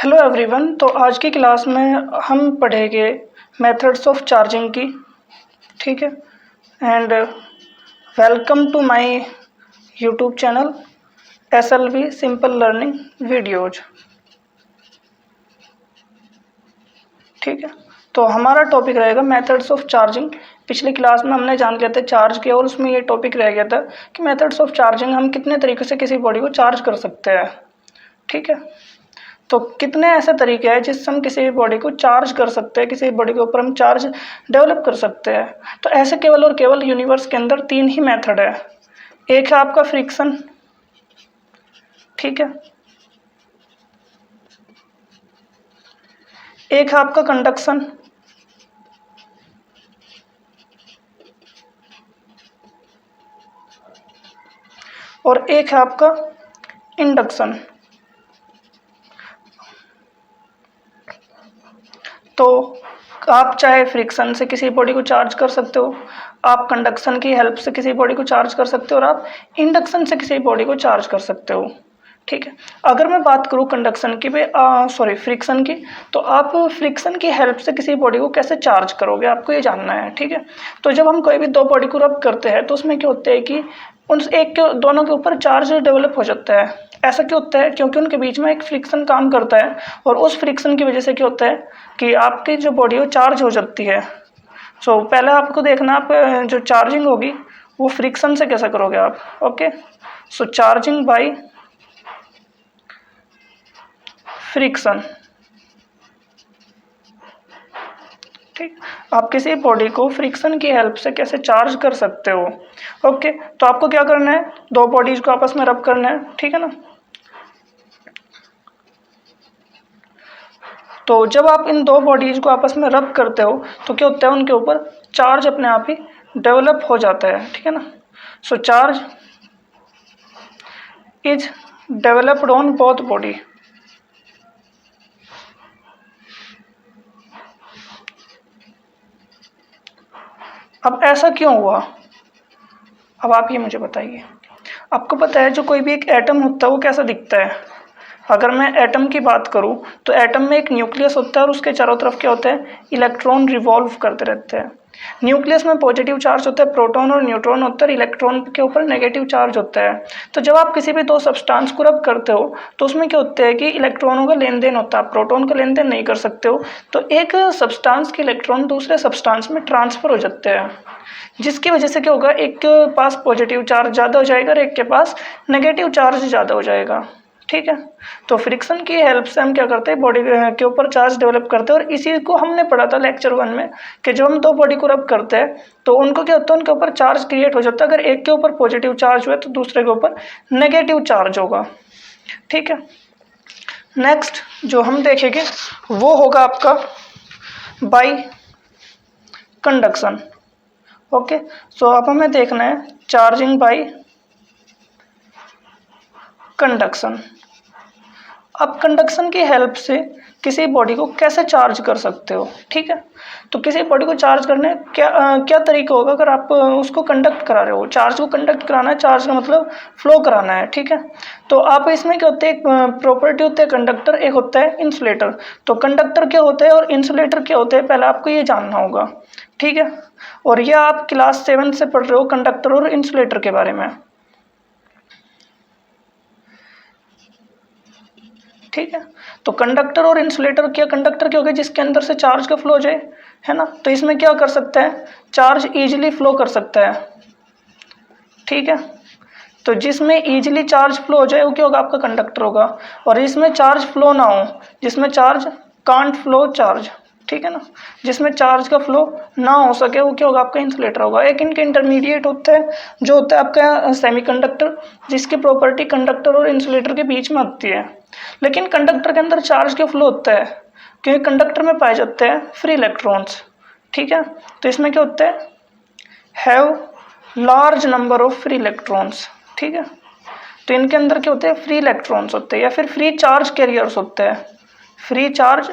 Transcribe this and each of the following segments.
Hello everyone. तो आज की क्लास में हम पढ़ेंगे मेथड्स ऑफ चार्जिंग की। ठीक है। And welcome to my YouTube channel SLV simple learning videos. ठीक है। तो हमारा टॉपिक रहेगा मेथड्स ऑफ चार्जिंग। पिछली क्लास में हमने जान लिया था चार्ज किया और उसमें ये टॉपिक रह गया था कि मेथड्स ऑफ चार्जिंग हम कितने तरीके से किसी बॉडी को चार्ज कर सकते हैं। ठीक है। तो कितने ऐसे तरीके हैं जिससे हम किसी भी बॉडी को चार्ज कर सकते हैं, किसी बॉडी के ऊपर हम चार्ज डेवलप कर सकते हैं। तो ऐसे केवल और केवल यूनिवर्स के अंदर 3 ही मेथड है। एक है आपका फ्रिक्शन, ठीक है, एक है आपका कंडक्शन, और एक है आपका इंडक्शन। तो आप चाहे फ्रिक्शन से किसी बॉडी को चार्ज कर सकते हो, आप कंडक्शन की हेल्प से किसी बॉडी को चार्ज कर सकते हो, और आप इंडक्शन से किसी बॉडी को चार्ज कर सकते हो। ठीक है। अगर मैं बात करूँ कंडक्शन की फ्रिक्शन की, तो आप फ्रिक्शन की हेल्प से किसी बॉडी को कैसे चार्ज करोगे, आपको ये जानना है। ठीक है। तो जब हम कोई भी दो बॉडी को रब करते हैं तो उसमें क्या होता है कि उन एक के दोनों के ऊपर चार्ज डेवलप हो जाता है। ऐसा क्यों होता है? क्योंकि उनके बीच में एक फ्रिक्शन काम करता है, और उस फ्रिक्शन की वजह से क्या होता है कि आपकी जो बॉडी वो चार्ज हो जाती है। पहले आपको देखना, आप जो चार्जिंग होगी वो फ्रिक्शन से कैसे करोगे आप। ओके। Charging by friction. ठीक। आप किसी बॉडी को फ्रिक्शन की हेल्प से कैसे चार्ज कर सकते हो। ओके। तो आपको क्या करना है, दो बॉडीज को आपस में रब करना है। ठीक है ना। तो जब आप इन दो बॉडीज को आपस में रब करते हो तो क्या होता है, उनके ऊपर चार्ज अपने आप ही डेवलप हो जाता है। ठीक है ना। Charge is developed on both body. अब ऐसा क्यों हुआ, अब आप ये मुझे बताइए। आपको पता है जो कोई भी एक एटम होता है वो कैसा दिखता है। अगर मैं एटम की बात करूं तो एटम में एक न्यूक्लियस होता है और उसके चारों तरफ क्या होता है, इलेक्ट्रॉन रिवॉल्व करते रहते हैं। न्यूक्लियस में पॉजिटिव चार्ज होता है, प्रोटॉन और न्यूट्रॉन होता है, इलेक्ट्रॉन के ऊपर नेगेटिव चार्ज होता है। तो जब आप किसी भी दो सब्सटेंस को रब करते हो तो उसमें क्या होता है कि इलेक्ट्रॉनों का लेन देन होता है, प्रोटॉन का लेन देन नहीं कर सकते हो। तो एक सब्सटेंस के इलेक्ट्रॉन दूसरे सब्सटेंस में ट्रांसफर हो जाते हैं, जिसकी वजह से क्या होगा, एक के पास पॉजिटिव चार्ज ज़्यादा हो जाएगा और एक के पास नेगेटिव चार्ज ज़्यादा हो जाएगा। ठीक है। तो फ्रिक्शन की हेल्प से हम क्या करते हैं, बॉडी के ऊपर चार्ज डेवलप करते हैं। और इसी को हमने पढ़ा था लेक्चर 1 में कि जब हम दो बॉडी को रब करते हैं तो उनको क्या होता है, उनके ऊपर चार्ज क्रिएट हो जाता है। अगर एक के ऊपर पॉजिटिव चार्ज हुआ तो दूसरे के ऊपर नेगेटिव चार्ज होगा। ठीक है। नेक्स्ट जो हम देखेंगे वो होगा आपका बाई कंडक्शन। ओके। अब हमें देखना है चार्जिंग बाई कंडक्शन। अब कंडक्शन की हेल्प से किसी बॉडी को कैसे चार्ज कर सकते हो। ठीक है। तो किसी बॉडी को चार्ज करने क्या तरीका होगा, अगर आप उसको कंडक्ट करा रहे हो, चार्ज को कंडक्ट कराना है, चार्ज का मतलब फ्लो कराना है। ठीक है। तो आप इसमें क्या होते हैं, एक प्रॉपर्टी होता है कंडक्टर, एक होता है इंसुलेटर। तो कंडक्टर क्या होता है और इंसुलेटर क्या होता है, पहले आपको ये जानना होगा। ठीक है। और यह आप क्लास 7 से पढ़ रहे हो कंडक्टर और इंसुलेटर के बारे में। ठीक है। तो कंडक्टर और इंसुलेटर क्या, कंडक्टर क्या हो गया, जिसके अंदर से चार्ज का फ्लो जाए, है ना। तो इसमें क्या कर सकते हैं, चार्ज इजीली फ्लो कर सकता है। ठीक है। तो जिसमें इजीली चार्ज फ्लो हो जाए वो क्या होगा, आपका कंडक्टर होगा। और इसमें चार्ज फ्लो ना हो, जिसमें चार्ज कांट फ्लो चार्ज, ठीक है ना, जिसमें चार्ज का फ्लो ना हो सके वो क्या होगा, आपका इंसुलेटर होगा। एक इनके इंटरमीडिएट होता है जो होता है आपका सेमीकंडक्टर, जिसकी प्रॉपर्टी कंडक्टर और इंसुलेटर के बीच में होती है। लेकिन कंडक्टर के अंदर चार्ज का फ्लो होता है क्योंकि कंडक्टर में पाए जाते हैं फ्री इलेक्ट्रॉन्स। ठीक है। तो इसमें क्या होता है, have large number of free electrons. ठीक है। तो इनके अंदर क्या होते हैं, फ्री इलेक्ट्रॉन्स होते हैं या फिर फ्री चार्ज कैरियर्स होते हैं, फ्री चार्ज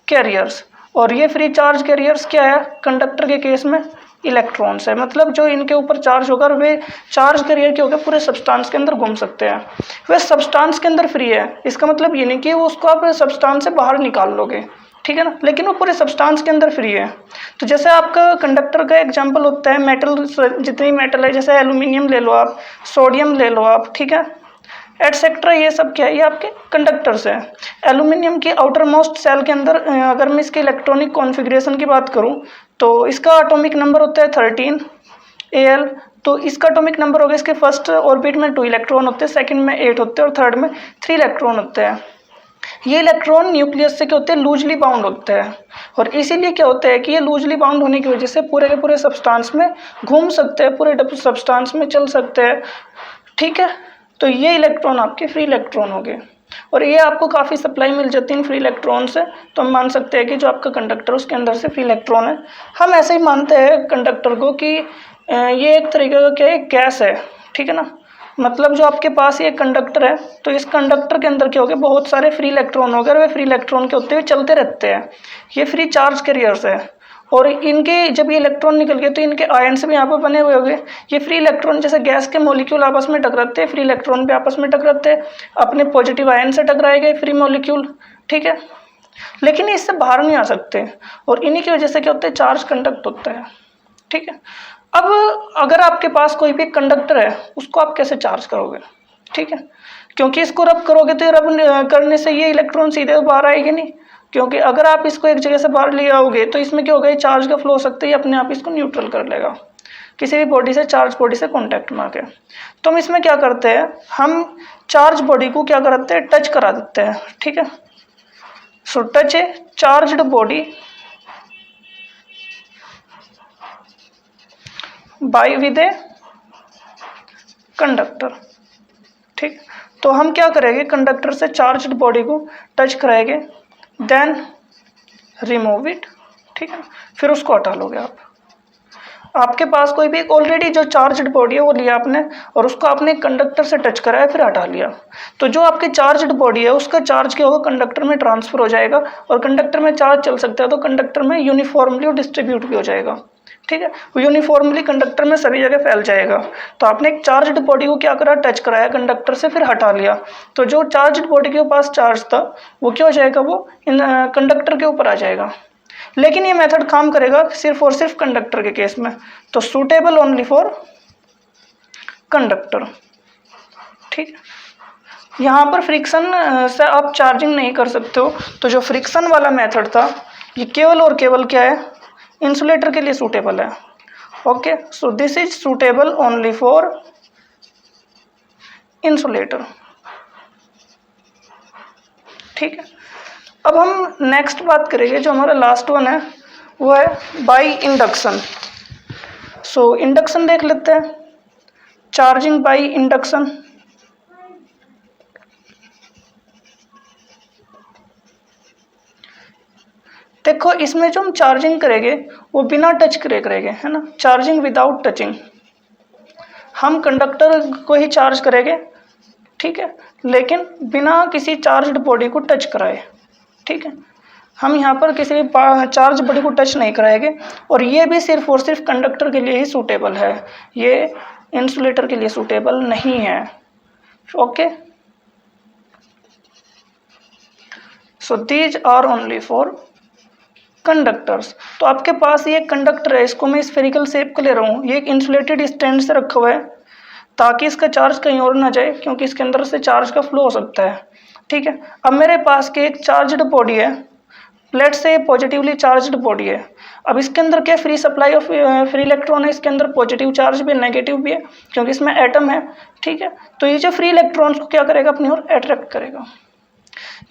कैरियर्स। और ये फ्री चार्ज कैरियर्स क्या है, कंडक्टर के केस में इलेक्ट्रॉन्स है, मतलब जो इनके ऊपर चार्ज होगा वे चार्ज कैरियर के होकर पूरे सब्सटेंस के अंदर घूम सकते हैं। वे सब्सटेंस के अंदर फ्री है, इसका मतलब ये नहीं कि उसको आप सब्सटेंस से बाहर निकाल लोगे, ठीक है ना, लेकिन वो पूरे सब्सटेंस के अंदर फ्री है। तो जैसे आपका कंडक्टर का एग्जांपल होता है मेटल, जितनी मेटल है, जैसे एल्यूमिनियम ले लो आप, सोडियम ले लो आप, ठीक है, एटसेट्रा, ये सब क्या है, ये आपके कंडक्टर्स हैं। एल्यूमिनियम की आउटर मोस्ट सेल के अंदर अगर मैं इसके इलेक्ट्रॉनिक कॉन्फ़िगरेशन की बात करूं तो इसका एटॉमिक नंबर होता है 13 Al। तो इसका एटॉमिक नंबर होगा, इसके फर्स्ट ऑर्बिट में 2 इलेक्ट्रॉन होते हैं, सेकंड में 8 होते हैं और थर्ड में 3 इलेक्ट्रॉन होते हैं। ये इलेक्ट्रॉन न्यूक्लियस से क्या होते हैं, लूजली बाउंड होते हैं, और इसीलिए क्या होता है कि ये लूजली बाउंड होने की वजह से पूरे के पूरे सब्सटेंस में घूम सकते हैं, पूरे सब्सटेंस में चल सकते हैं, ठीक है। तो ये इलेक्ट्रॉन आपके फ्री इलेक्ट्रॉन हो गए, और ये आपको काफ़ी सप्लाई मिल जाती है फ्री इलेक्ट्रॉन से। तो हम मान सकते हैं कि जो आपका कंडक्टर उसके अंदर से फ्री इलेक्ट्रॉन है। हम ऐसे ही मानते हैं कंडक्टर को कि ये एक तरीके का क्या है, गैस है, ठीक है ना, मतलब जो आपके पास ये कंडक्टर है तो इस कंडक्टर के अंदर क्या हो गया, बहुत सारे फ्री इलेक्ट्रॉन हो गए, वे फ्री इलेक्ट्रॉन के होते हुए चलते रहते हैं। ये फ्री चार्ज कैरियर्स है, और इनके जब ये इलेक्ट्रॉन निकल गए तो इनके आयन्स भी यहाँ पर बने हुए होंगे। ये फ्री इलेक्ट्रॉन जैसे गैस के मॉलिक्यूल आपस में टकराते हैं, फ्री इलेक्ट्रॉन भी आपस में टकराते हैं, अपने पॉजिटिव आयन से टकराए गए फ्री मॉलिक्यूल, ठीक है, लेकिन इससे बाहर नहीं आ सकते, और इन्हीं की वजह से क्या होता है, चार्ज कंडक्ट होता है, ठीक है। अब अगर आपके पास कोई भी कंडक्टर है, उसको आप कैसे चार्ज करोगे, ठीक है, क्योंकि इसको रब करोगे तो रब करने से ये इलेक्ट्रॉन सीधे बाहर आएंगे नहीं, क्योंकि अगर आप इसको एक जगह से बाहर ले आओगे तो इसमें क्या होगा, चार्ज का फ्लो हो सकता है, ये अपने आप इसको न्यूट्रल कर लेगा किसी भी बॉडी से, चार्ज बॉडी से कॉन्टैक्ट में आके। तो हम इसमें क्या करते हैं, हम चार्ज बॉडी को क्या करते हैं, टच करा देते हैं, ठीक है। सो touch A charged body by with a conductor, ठीक। तो हम क्या करेंगे, कंडक्टर से चार्ज्ड बॉडी को टच कराएंगे, देन रिमूव इट, ठीक है, फिर उसको हटा लोगे आप। आपके पास कोई भी ऑलरेडी जो चार्ज्ड बॉडी है वो लिया आपने, और उसको आपने कंडक्टर से टच कराया, फिर हटा लिया, तो जो आपकी चार्ज्ड बॉडी है उसका चार्ज क्या होगा, कंडक्टर में ट्रांसफर हो जाएगा, और कंडक्टर में चार्ज चल सकता है तो कंडक्टर में यूनिफॉर्मली डिस्ट्रीब्यूट भी हो जाएगा, ठीक है, वो यूनिफॉर्मली कंडक्टर में सभी जगह फैल जाएगा। तो आपने एक चार्ज्ड बॉडी को क्या करा, टच कराया कंडक्टर से, फिर हटा लिया, तो जो चार्ज्ड बॉडी के पास चार्ज था वो क्या हो जाएगा, वो कंडक्टर के ऊपर आ जाएगा। लेकिन ये मेथड काम करेगा सिर्फ और सिर्फ कंडक्टर के केस में, तो सूटेबल ओनली फॉर कंडक्टर, ठीक है। यहाँ पर फ्रिक्शन से आप चार्जिंग नहीं कर सकते हो, तो जो फ्रिक्शन वाला मेथड था ये केवल और केवल क्या है, इंसुलेटर के लिए सूटेबल है। Okay, so this is suitable only for insulator, ठीक है। अब हम नेक्स्ट बात करेंगे, जो हमारा लास्ट वन है वो है बाय इंडक्शन। सो इंडक्शन देख लेते हैं, चार्जिंग बाय इंडक्शन। देखो इसमें जो हम चार्जिंग करेंगे वो बिना टच करे करेंगे, है ना, चार्जिंग विदाउट टचिंग। हम कंडक्टर को ही चार्ज करेंगे, ठीक है, लेकिन बिना किसी चार्ज्ड बॉडी को टच कराए, ठीक है। हम यहाँ पर किसी भी चार्ज बॉडी को टच नहीं कराएंगे, और ये भी सिर्फ और सिर्फ कंडक्टर के लिए ही सूटेबल है, ये इंसुलेटर के लिए सूटेबल नहीं है। Okay, so these are only for conductors. तो आपके पास ये कंडक्टर है, इसको मैं स्फेरिकल शेप का ले रहा हूँ, ये एक इंसुलेटेड स्टैंड से रखा हुआ है ताकि इसका चार्ज कहीं और ना जाए, क्योंकि इसके अंदर से चार्ज का फ्लो हो सकता है, ठीक है। अब मेरे पास के एक चार्ज्ड बॉडी है, let's say positively charged body है। अब इसके अंदर क्या free supply of free electron है, इसके अंदर पॉजिटिव चार्ज भी है, नेगेटिव भी है, क्योंकि इसमें एटम है, ठीक है। तो ये जो फ्री इलेक्ट्रॉन्स को क्या करेगा, अपनी ओर अट्रैक्ट करेगा।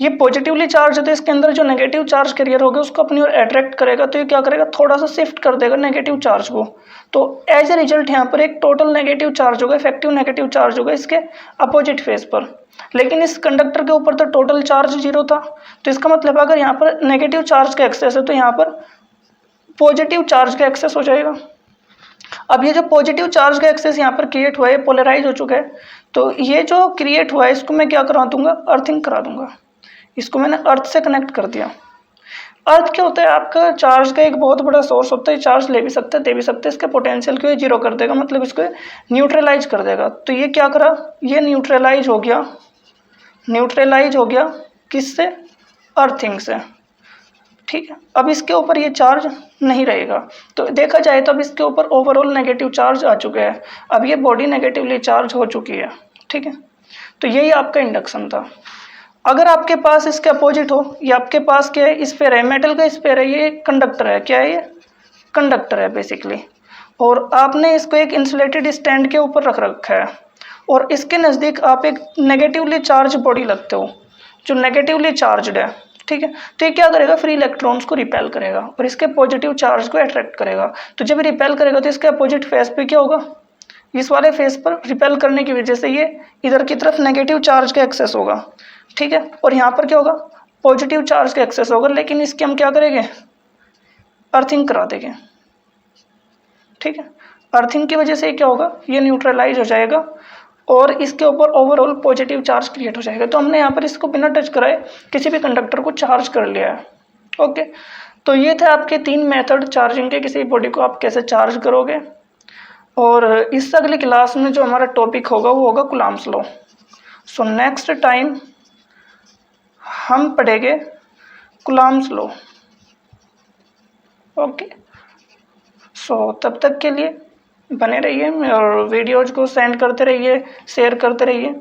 ये पॉजिटिवली चार्ज है तो इसके अंदर जो नेगेटिव चार्ज कैरियर होगा उसको अपनी ओर अट्रैक्ट करेगा, तो ये क्या करेगा, थोड़ा सा शिफ्ट कर देगा नेगेटिव चार्ज को। तो एज ए रिजल्ट यहाँ पर एक टोटल नेगेटिव चार्ज होगा, इफेक्टिव नेगेटिव चार्ज होगा इसके अपोजिट फेज पर। लेकिन इस कंडक्टर के ऊपर तो टोटल चार्ज 0 था, तो इसका मतलब अगर यहाँ पर नेगेटिव चार्ज का एक्सेस है तो यहाँ पर पॉजिटिव चार्ज का एक्सेस हो जाएगा। अब ये जो पॉजिटिव चार्ज का एक्सेस यहाँ पर क्रिएट हुआ है, पोलराइज हो चुका है, तो ये जो क्रिएट हुआ है इसको मैं क्या करा दूंगा, अर्थिंग करा दूंगा। इसको मैंने अर्थ से कनेक्ट कर दिया। अर्थ क्या होता है, आपका चार्ज का एक बहुत बड़ा सोर्स होता है, चार्ज ले भी सकते हैं दे भी सकते हैं, इसके पोटेंशियल को ये जीरो कर देगा, मतलब इसको न्यूट्रलाइज कर देगा। तो ये क्या करा, ये न्यूट्रलाइज हो गया, न्यूट्रलाइज हो गया किससे, अर्थिंग से, ठीक है। अब इसके ऊपर ये चार्ज नहीं रहेगा, तो देखा जाए तो अब इसके ऊपर ओवरऑल नेगेटिव चार्ज आ चुका है, अब ये बॉडी नेगेटिवली चार्ज हो चुकी है, ठीक है। तो यही आपका इंडक्शन था। अगर आपके पास इसके अपोजिट हो, ये आपके पास क्या है, स्फीयर है, मेटल का स्फीयर है, ये कंडक्टर है, क्या है ये, कंडक्टर है बेसिकली, और आपने इसको एक इंसुलेटेड स्टैंड के ऊपर रख रखा है, और इसके नज़दीक आप एक नेगेटिवली चार्ज बॉडी लगते हो जो नेगेटिवली चार्जड है, ठीक है। तो ये क्या करेगा, फ्री इलेक्ट्रॉन्स को रिपेल करेगा और इसके पॉजिटिव चार्ज को अट्रैक्ट करेगा। तो जब रिपेल करेगा तो इसके अपोजिट फेस पे क्या होगा, इस वाले फेस पर रिपेल करने की वजह से ये इधर की तरफ नेगेटिव चार्ज का एक्सेस होगा, ठीक है, और यहाँ पर क्या होगा, पॉजिटिव चार्ज का एक्सेस होगा, लेकिन इसके हम क्या करेंगे, अर्थिंग करा देंगे, ठीक है। अर्थिंग की वजह से क्या होगा, ये न्यूट्रलाइज हो जाएगा और इसके ऊपर ओवरऑल पॉजिटिव चार्ज क्रिएट हो जाएगा। तो हमने यहाँ पर इसको बिना टच कराए किसी भी कंडक्टर को चार्ज कर लिया है, ओके। तो ये थे आपके 3 मेथड चार्जिंग के, किसी बॉडी को आप कैसे चार्ज करोगे। और इससे अगली क्लास में जो हमारा टॉपिक होगा वो होगा Coulomb's law. So next time हम पढ़ेंगे कूलम्ब्स लॉ, ओके। सो तब तक के लिए बने रहिए और वीडियोज को सेंड करते रहिए, शेयर करते रहिए।